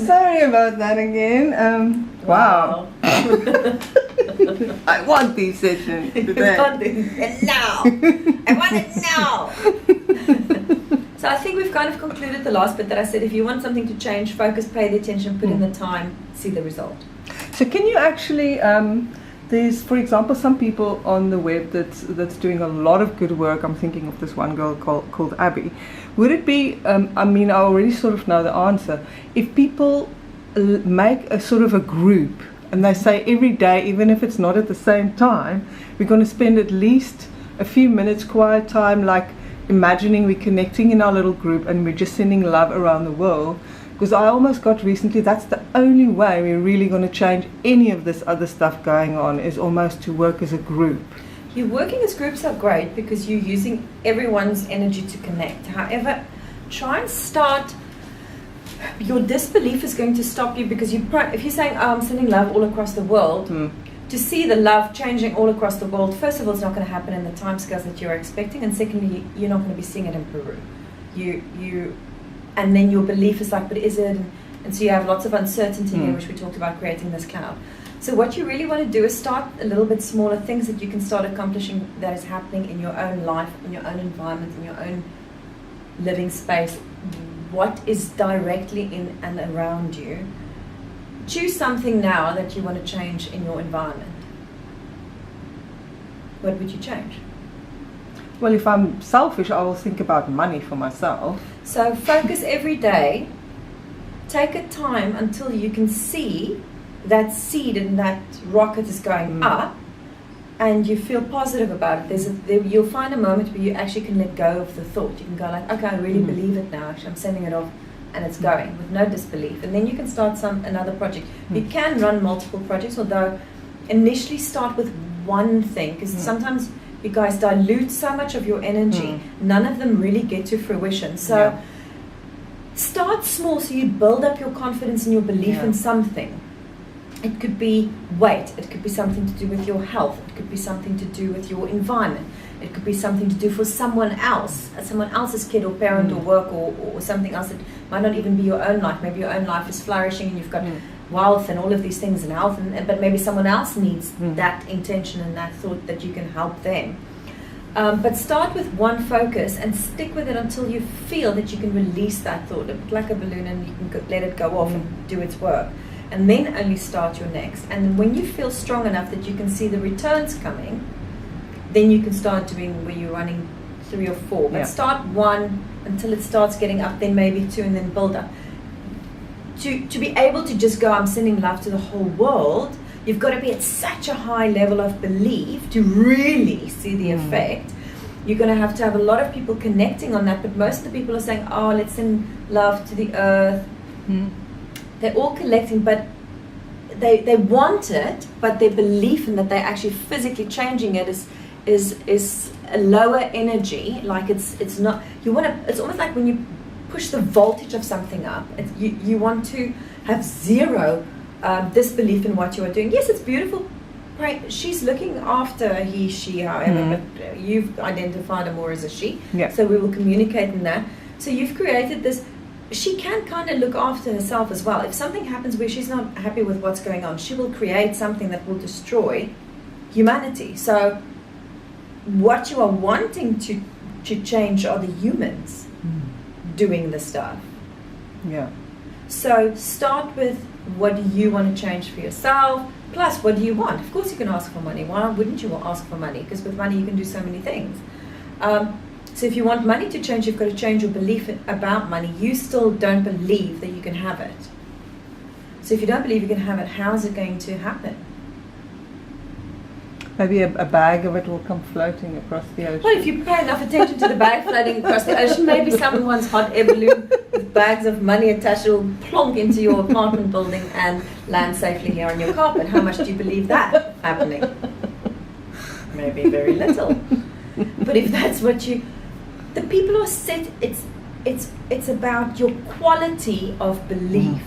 Sorry about that again. Wow. I want these sessions today. Now. I want it now. So I think we've kind of concluded the last bit that I said, if you want something to change, focus, pay the attention, put in the time, see the result. So can you actually, there's, for example, some people on the web that's doing a lot of good work. I'm thinking of this one girl called Abby. Would it be, I mean, I already sort of know the answer. If people make a sort of a group and they say every day, even if it's not at the same time, we're going to spend at least a few minutes quiet time, like imagining we're connecting in our little group and we're just sending love around the world. Because I almost got recently, that's the only way we're really going to change any of this other stuff going on, is almost to work as a group. You working as groups are great because you're using everyone's energy to connect. However, try and start. Your disbelief is going to stop you because if you're saying, oh, I'm sending love all across the world, to see the love changing all across the world, first of all, it's not going to happen in the timescales that you're expecting, and secondly, you're not going to be seeing it in Peru. And then your belief is like, but is it? And so you have lots of uncertainty here, which we talked about, creating this cloud. So what you really want to do is start a little bit smaller, things that you can start accomplishing that is happening in your own life, in your own environment, in your own living space. What is directly in and around you. Choose something now that you want to change in your environment. What would you change? Well, if I'm selfish, I will think about money for myself. So focus every day. Take a time until you can see that seed and that rocket is going up, and you feel positive about it. You'll find a moment where you actually can let go of the thought. You can go like, okay, I really believe it now. Actually, I'm sending it off, and it's going with no disbelief. And then you can start another project. You can run multiple projects, although initially start with one thing, because sometimes you guys dilute so much of your energy. None of them really get to fruition. So start small so you build up your confidence and your belief in something. It could be weight, it could be something to do with your health, it could be something to do with your environment, it could be something to do for someone else, someone else's kid or parent or work or something else that might not even be your own life. Maybe your own life is flourishing and you've got wealth and all of these things and health, but maybe someone else needs that intention and that thought that you can help them. But start with one focus and stick with it until you feel that you can release that thought, like a balloon, and you can let it go off and do its work. And then only start your next. And when you feel strong enough that you can see the returns coming, then you can start doing where you're running 3 or 4. But start 1 until it starts getting up, then maybe 2, and then build up. To be able to just go, I'm sending love to the whole world, you've got to be at such a high level of belief to really see the effect. You're going to have a lot of people connecting on that, but most of the people are saying, oh, let's send love to the earth. They're all collecting, but they want it, but their belief in that they're actually physically changing it is a lower energy. Like it's not. You want to. It's almost like when you push the voltage of something up. You want to have zero disbelief in what you are doing. Yes, it's beautiful. Right, she's looking after he, she, however, but you've identified her more as a she. So we will communicate in that. So you've created this. She can kind of look after herself as well. If something happens where she's not happy with what's going on, she will create something that will destroy humanity. So what you are wanting to change are the humans doing the stuff. So start with, what do you want to change for yourself? Plus, what do you want? Of course you can ask for money. Why wouldn't you ask for money? Because with money you can do so many things. So if you want money to change, you've got to change your belief about money. You still don't believe that you can have it. So if you don't believe you can have it, how is it going to happen? Maybe a bag of it will come floating across the ocean. Well, if you pay enough attention to the bag floating across the ocean, maybe someone's hot air balloon with bags of money attached will plonk into your apartment building and land safely here on your carpet. How much do you believe that happening? Maybe very little. But if that's what the people are set, it's about your quality of belief.